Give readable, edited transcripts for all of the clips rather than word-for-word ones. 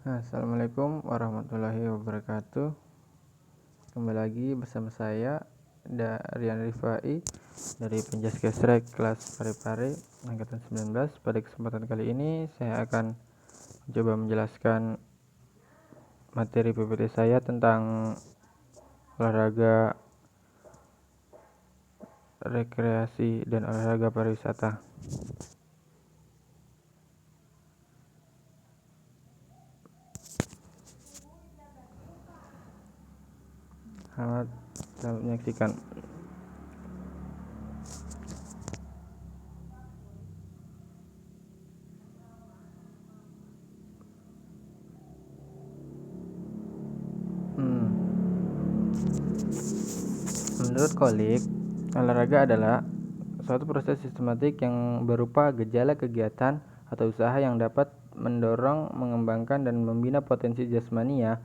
Assalamualaikum warahmatullahi wabarakatuh. Kembali lagi bersama saya Rian Rifai dari Penjas Gesrek kelas Pare-Pare angkatan 19. Pada kesempatan kali ini saya akan mencoba menjelaskan materi PPT saya tentang olahraga rekreasi dan olahraga pariwisata. Selamat menyaksikan. Menurut Kolik, olahraga adalah suatu proses sistematik yang berupa gejala kegiatan atau usaha yang dapat mendorong, mengembangkan, dan membina potensi jasmania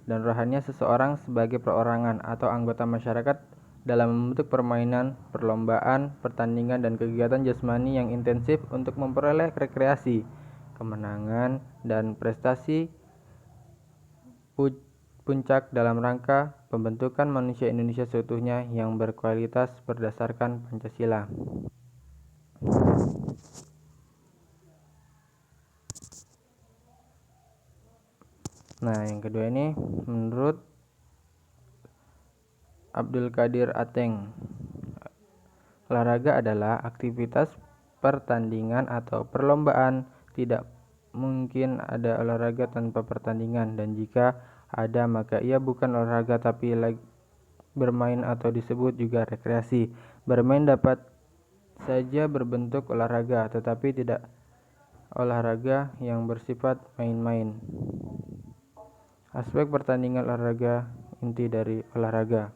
dan rohania seseorang sebagai perorangan atau anggota masyarakat dalam membentuk permainan, perlombaan, pertandingan, dan kegiatan jasmani yang intensif untuk memperoleh rekreasi, kemenangan, dan prestasi puncak dalam rangka pembentukan manusia Indonesia seutuhnya yang berkualitas berdasarkan Pancasila. Nah, yang kedua ini menurut Abdul Qadir Ateng, olahraga adalah aktivitas pertandingan atau perlombaan. Tidak mungkin ada olahraga tanpa pertandingan, dan jika ada maka ia bukan olahraga tapi bermain atau disebut juga rekreasi. Bermain dapat saja berbentuk olahraga, tetapi tidak olahraga yang bersifat main-main. Aspek pertandingan olahraga, inti dari olahraga.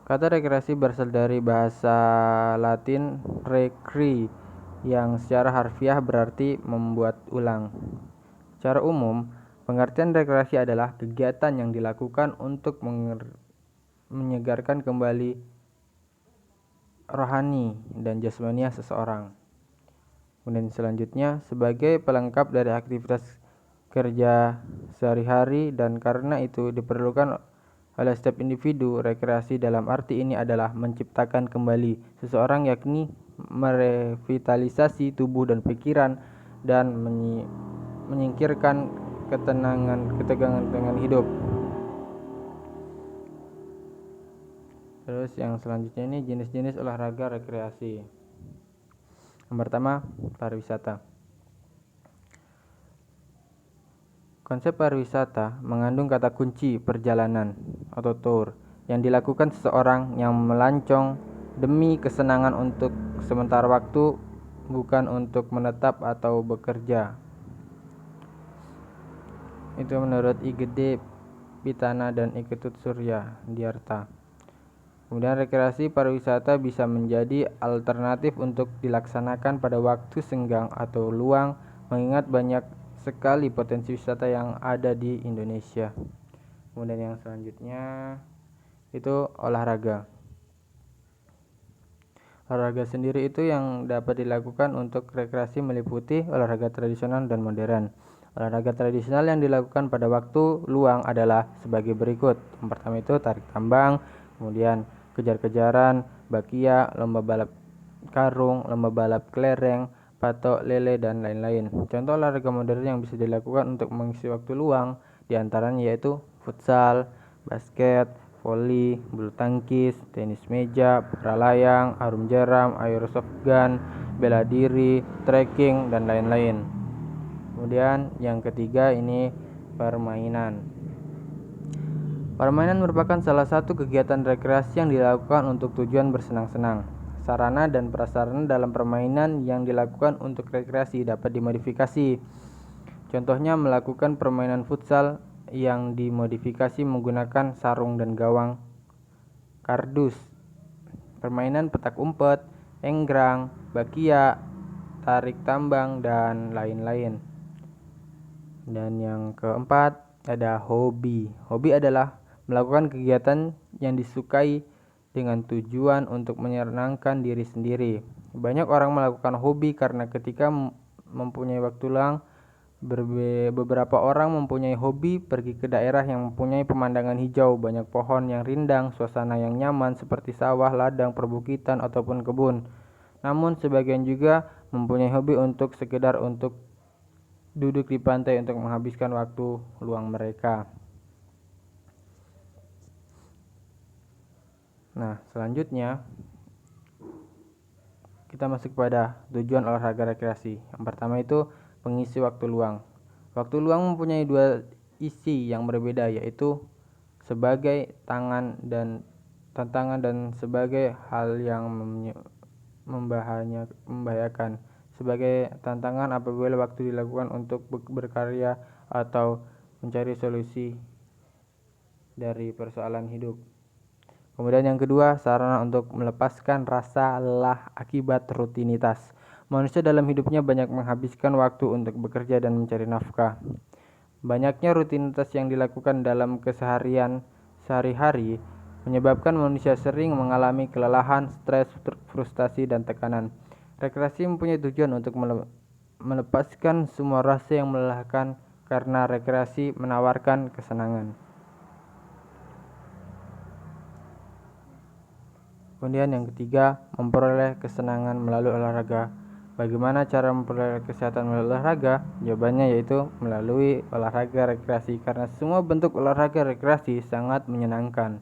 Kata rekreasi berasal dari bahasa Latin recri yang secara harfiah berarti membuat ulang. Secara umum, pengertian rekreasi adalah kegiatan yang dilakukan untuk menyegarkan kembali rohani dan jasmania seseorang. Kemudian selanjutnya, sebagai pelengkap dari aktivitas kerja sehari-hari dan karena itu diperlukan oleh setiap individu, rekreasi dalam arti ini adalah menciptakan kembali seseorang, yakni merevitalisasi tubuh dan pikiran dan menyingkirkan ketegangan hidup. Terus yang selanjutnya ini jenis-jenis olahraga rekreasi. Yang pertama, pariwisata. Konsep pariwisata mengandung kata kunci perjalanan atau tour yang dilakukan seseorang yang melancong demi kesenangan untuk sementara waktu, bukan untuk menetap atau bekerja. Itu menurut Igede Pitana dan Iketut Surya Diarta. Kemudian rekreasi pariwisata bisa menjadi alternatif untuk dilaksanakan pada waktu senggang atau luang, mengingat banyak sekali potensi wisata yang ada di Indonesia. Kemudian yang selanjutnya itu olahraga. Olahraga sendiri itu yang dapat dilakukan untuk rekreasi meliputi olahraga tradisional dan modern. Olahraga tradisional yang dilakukan pada waktu luang adalah sebagai berikut. Yang pertama itu tarik tambang, kemudian kejar-kejaran, bakia, lomba balap karung, lomba balap kelereng, patok lele, dan lain-lain. Contoh olahraga modern yang bisa dilakukan untuk mengisi waktu luang diantaranya yaitu futsal, basket, voli, bulu tangkis, tenis meja, bola layang, arum jeram, airsoft gun, bela diri, trekking, dan lain-lain. Kemudian yang ketiga ini permainan. Permainan merupakan salah satu kegiatan rekreasi yang dilakukan untuk tujuan bersenang-senang. Sarana dan prasarana dalam permainan yang dilakukan untuk rekreasi dapat dimodifikasi. Contohnya melakukan permainan futsal yang dimodifikasi menggunakan sarung dan gawang kardus, permainan petak umpet, enggrang, bakia, tarik tambang, dan lain-lain. Dan yang keempat ada hobi. Hobi adalah melakukan kegiatan yang disukai dengan tujuan untuk menyenangkan diri sendiri. Banyak orang melakukan hobi karena ketika mempunyai waktu luang. Beberapa orang mempunyai hobi pergi ke daerah yang mempunyai pemandangan hijau, banyak pohon yang rindang, suasana yang nyaman seperti sawah, ladang, perbukitan, ataupun kebun. Namun sebagian juga mempunyai hobi untuk sekedar untuk duduk di pantai untuk menghabiskan waktu luang mereka. Nah, selanjutnya kita masuk pada tujuan olahraga rekreasi. Yang pertama itu pengisi waktu luang. Waktu luang mempunyai dua isi yang berbeda, yaitu sebagai tantangan dan sebagai hal yang membahayakan. Sebagai tantangan apabila waktu dilakukan untuk berkarya atau mencari solusi dari persoalan hidup. Kemudian yang kedua, sarana untuk melepaskan rasa lelah akibat rutinitas. Manusia dalam hidupnya banyak menghabiskan waktu untuk bekerja dan mencari nafkah. Banyaknya rutinitas yang dilakukan dalam keseharian sehari-hari menyebabkan manusia sering mengalami kelelahan, stres, frustasi, dan tekanan. Rekreasi mempunyai tujuan untuk melepaskan semua rasa yang melelahkan karena rekreasi menawarkan kesenangan. Kemudian yang ketiga, memperoleh kesenangan melalui olahraga. Bagaimana cara memperoleh kesehatan melalui olahraga? Jawabannya yaitu melalui olahraga rekreasi, karena semua bentuk olahraga rekreasi sangat menyenangkan.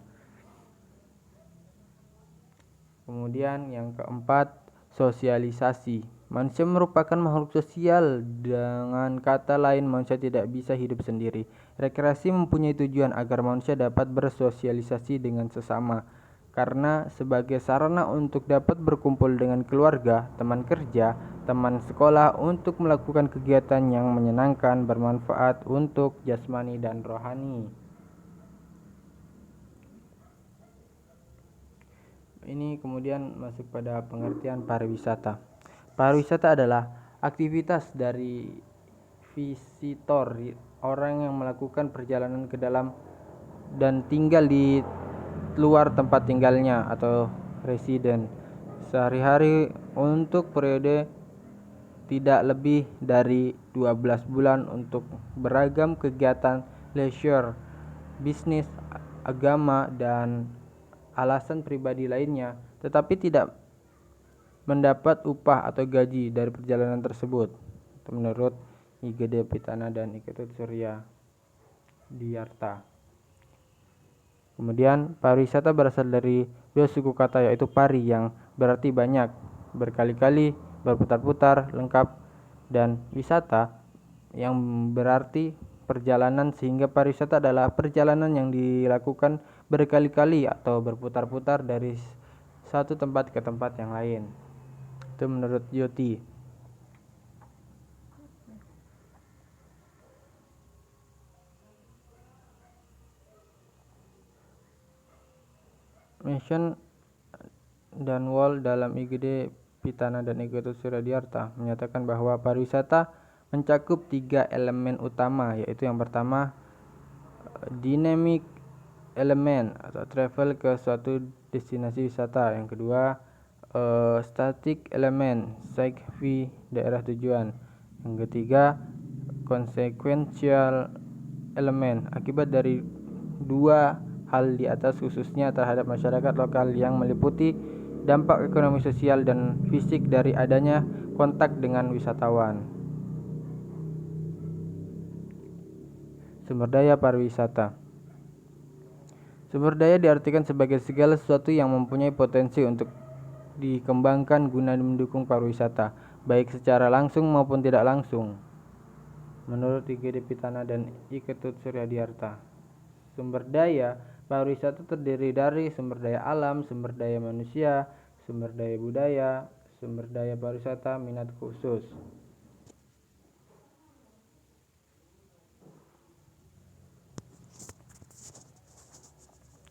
Kemudian yang keempat, sosialisasi. Manusia merupakan makhluk sosial, dengan kata lain manusia tidak bisa hidup sendiri. Rekreasi mempunyai tujuan agar manusia dapat bersosialisasi dengan sesama, karena sebagai sarana untuk dapat berkumpul dengan keluarga, teman kerja, teman sekolah untuk melakukan kegiatan yang menyenangkan, bermanfaat untuk jasmani dan rohani. Ini kemudian masuk pada pengertian pariwisata. Pariwisata adalah aktivitas dari visitor, orang yang melakukan perjalanan ke dalam dan tinggal di luar tempat tinggalnya atau residen sehari-hari untuk periode tidak lebih dari 12 bulan untuk beragam kegiatan leisure, bisnis, agama, dan alasan pribadi lainnya, tetapi tidak mendapat upah atau gaji dari perjalanan tersebut. Itu menurut IGD Pitana dan Iketut Surya Diyarta. Kemudian pariwisata berasal dari dua suku kata, yaitu pari yang berarti banyak, berkali-kali, berputar-putar, lengkap, dan wisata yang berarti perjalanan, sehingga pariwisata adalah perjalanan yang dilakukan berkali-kali atau berputar-putar dari satu tempat ke tempat yang lain. Itu menurut Yoti. Mission dan Wall dalam IGD Pitana dan Iketut Surya Diyarta menyatakan bahwa pariwisata mencakup 3 elemen utama, yaitu yang pertama dynamic element atau travel ke suatu destinasi wisata, yang kedua static element sightseeing daerah tujuan, yang ketiga consequential element akibat dari dua hal di atas, khususnya terhadap masyarakat lokal, yang meliputi dampak ekonomi, sosial, dan fisik dari adanya kontak dengan wisatawan. Sumber daya pariwisata. Sumber daya diartikan sebagai segala sesuatu yang mempunyai potensi untuk dikembangkan guna mendukung pariwisata, baik secara langsung maupun tidak langsung. Menurut IGD Pitana dan Iketut Surya Diyarta, sumber daya pariwisata terdiri dari sumber daya alam, sumber daya manusia, sumber daya budaya, sumber daya pariwisata minat khusus.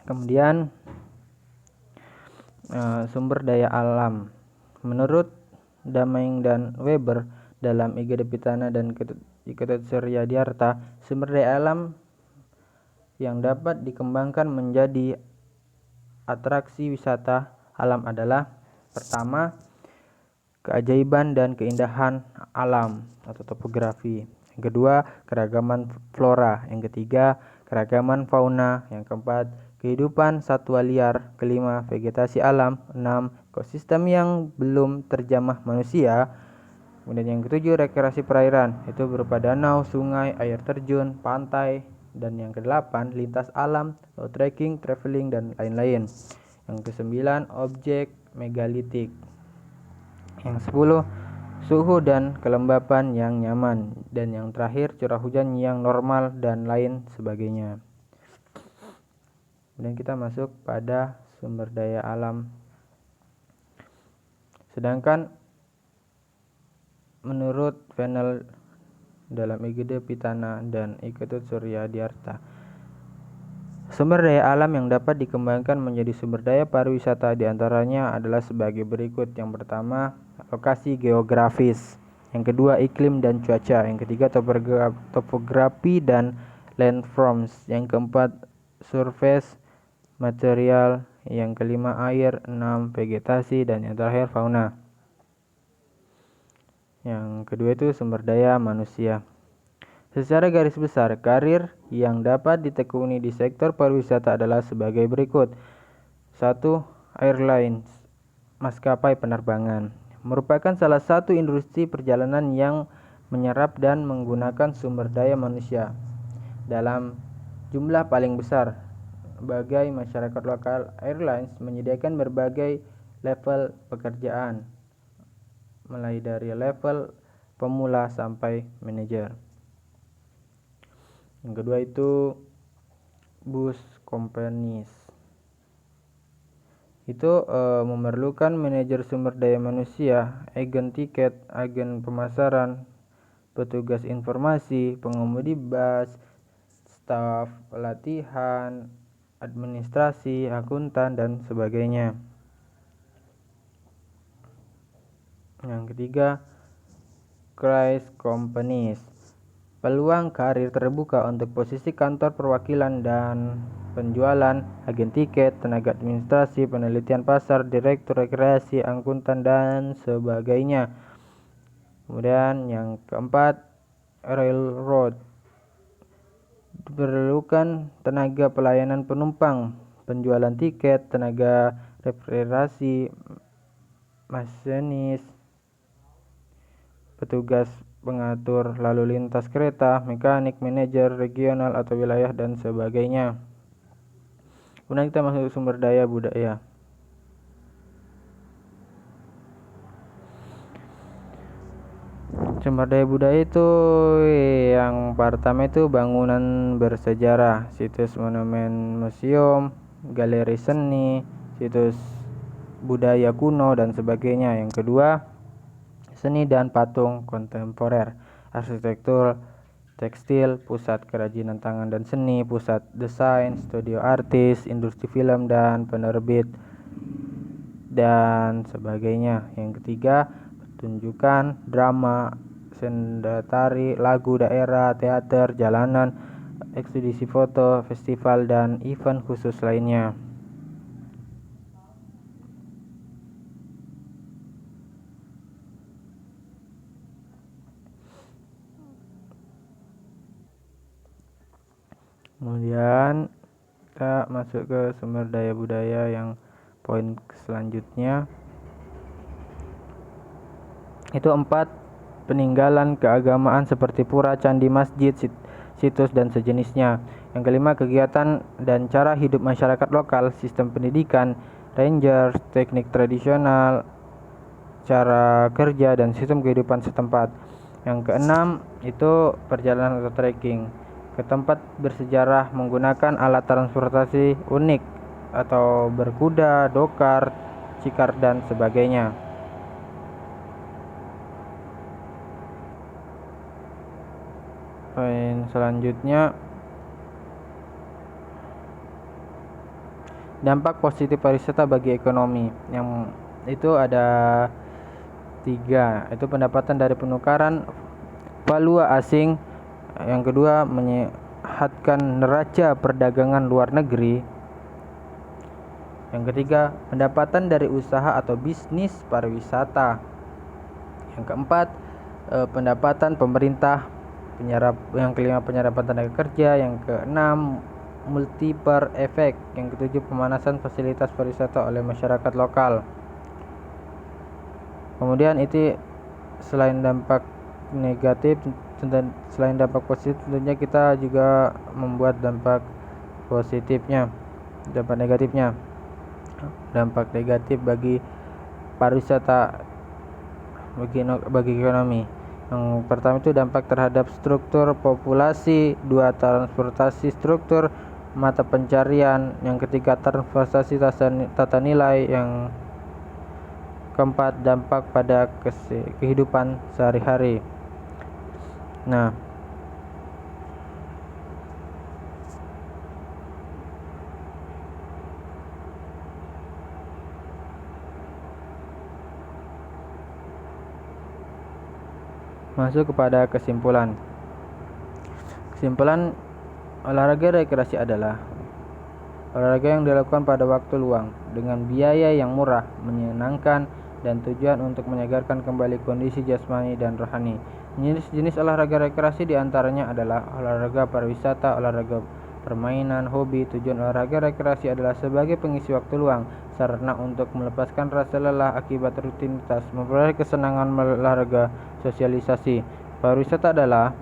Kemudian sumber daya alam. Menurut Damaing dan Weber dalam IGD Pitana dan Iketut Surya Diyarta, sumber daya alam yang dapat dikembangkan menjadi atraksi wisata alam adalah: pertama, keajaiban dan keindahan alam atau topografi. Yang kedua, keragaman flora. Yang ketiga, keragaman fauna. Yang keempat, kehidupan satwa liar. Kelima, vegetasi alam. 6, ekosistem yang belum terjamah manusia. Kemudian yang ketujuh, rekreasi perairan, itu berupa danau, sungai, air terjun, pantai. Dan yang kedelapan, lintas alam, trekking, traveling, dan lain-lain. Yang kesembilan, objek megalitik. Yang 10, suhu dan kelembapan yang nyaman. Dan yang terakhir, curah hujan yang normal dan lain sebagainya. Kemudian kita masuk pada sumber daya alam. Sedangkan menurut panel dalam IGD Pitana dan Iketut Suryadiarta, sumber daya alam yang dapat dikembangkan menjadi sumber daya pariwisata diantaranya adalah sebagai berikut. Yang pertama, lokasi geografis. Yang kedua, iklim dan cuaca. Yang ketiga, topografi dan landforms. Yang keempat, surface material. Yang kelima, air. 6, vegetasi. Dan yang terakhir, fauna. Yang kedua itu sumber daya manusia. Secara garis besar, karir yang dapat ditekuni di sektor pariwisata adalah sebagai berikut. 1. Airlines, maskapai penerbangan, merupakan salah satu industri perjalanan yang menyerap dan menggunakan sumber daya manusia dalam jumlah paling besar. Sebagai masyarakat lokal, airlines menyediakan berbagai level pekerjaan, mulai dari level pemula sampai manajer. Yang kedua itu bus companies. Itu memerlukan manajer sumber daya manusia, agen tiket, agen pemasaran, petugas informasi, pengemudi bus, staf pelatihan, administrasi, akuntan, dan sebagainya. Yang ketiga, cruise companies. Peluang karir terbuka untuk posisi kantor perwakilan dan penjualan, agen tiket, tenaga administrasi, penelitian pasar, direktur rekreasi, akuntan, dan sebagainya. Kemudian yang keempat, railroad. Diperlukan tenaga pelayanan penumpang, penjualan tiket, tenaga refrigerasi, masinis, petugas pengatur lalu lintas kereta, mekanik, manajer regional atau wilayah, dan sebagainya. Kemudian kita masuk sumber daya budaya. Sumber daya budaya itu yang pertama itu bangunan bersejarah, situs monumen museum, galeri seni, situs budaya kuno, dan sebagainya. Yang kedua, seni dan patung kontemporer, arsitektur, tekstil, pusat kerajinan tangan dan seni, pusat desain, studio artis, industri film dan penerbit, dan sebagainya. Yang ketiga, pertunjukan, drama, senda tari, lagu daerah, teater, jalanan, ekspedisi foto, festival, dan event khusus lainnya. Kemudian kita masuk ke sumber daya budaya yang poin selanjutnya. Itu 4, peninggalan keagamaan seperti pura, candi, masjid, situs, dan sejenisnya. Yang kelima, kegiatan dan cara hidup masyarakat lokal, sistem pendidikan, rangers, teknik tradisional, cara kerja, dan sistem kehidupan setempat. Yang keenam itu perjalanan atau trekking ke tempat bersejarah menggunakan alat transportasi unik atau berkuda, dokar, cikar, dan sebagainya. Poin selanjutnya, dampak positif pariwisata bagi ekonomi. Yang itu ada 3, itu pendapatan dari penukaran valuta asing. Yang kedua, menyehatkan neraca perdagangan luar negeri. Yang ketiga, pendapatan dari usaha atau bisnis pariwisata. Yang keempat, pendapatan pemerintah. Yang kelima, penyerapan tenaga kerja. Yang keenam, multiplier effect. Yang ketujuh, pemanasan fasilitas pariwisata oleh masyarakat lokal. Kemudian itu selain dampak negatif, selain dampak positif, tentunya kita juga membuat dampak positifnya, dampak negatifnya. Dampak negatif bagi pariwisata, bagi ekonomi. Yang pertama itu dampak terhadap struktur populasi, dua, transportasi struktur mata pencarian, yang ketiga transportasi tata nilai, yang keempat dampak pada kehidupan sehari-hari. Nah, masuk kepada kesimpulan. Kesimpulan, olahraga rekreasi adalah olahraga yang dilakukan pada waktu luang dengan biaya yang murah, menyenangkan, dan tujuan untuk menyegarkan kembali kondisi jasmani dan rohani. Jenis olahraga rekreasi diantaranya adalah olahraga pariwisata, olahraga permainan, hobi. Tujuan olahraga rekreasi adalah sebagai pengisi waktu luang, sarana untuk melepaskan rasa lelah akibat rutinitas, memperoleh kesenangan olahraga, sosialisasi. Pariwisata adalah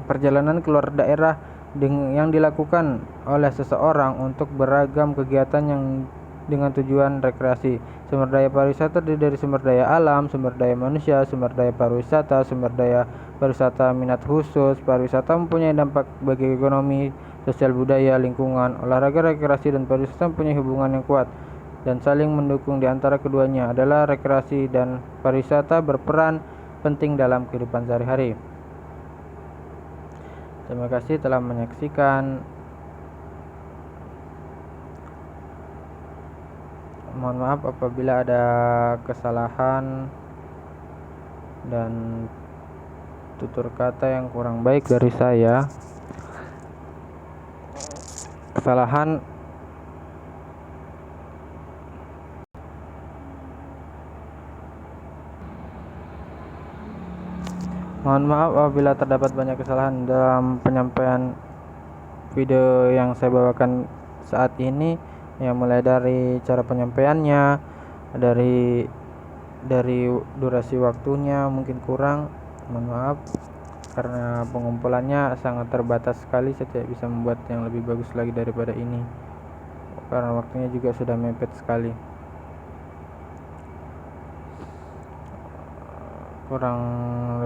perjalanan keluar daerah yang dilakukan oleh seseorang untuk beragam kegiatan yang dengan tujuan rekreasi. Sumber daya pariwisata terdiri dari sumber daya alam, sumber daya manusia, sumber daya pariwisata, sumber daya pariwisata minat khusus. Pariwisata mempunyai dampak bagi ekonomi, sosial, budaya, lingkungan. Olahraga, rekreasi, dan pariwisata mempunyai hubungan yang kuat dan saling mendukung. Di antara keduanya adalah rekreasi dan pariwisata berperan penting dalam kehidupan sehari-hari. Terima kasih telah menyaksikan. Mohon maaf apabila ada kesalahan dan tutur kata yang kurang baik dari saya. Mohon maaf apabila terdapat banyak kesalahan dalam penyampaian video yang saya bawakan saat ini, yang mulai dari cara penyampaiannya, dari durasi waktunya mungkin kurang. Mohon maaf karena pengumpulannya sangat terbatas sekali. Saya tidak bisa membuat yang lebih bagus lagi daripada ini karena waktunya juga sudah mepet sekali. Kurang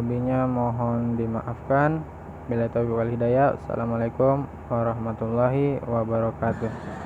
lebihnya mohon dimaafkan. Bila taufiq wal hidayah. Assalamualaikum warahmatullahi wabarakatuh.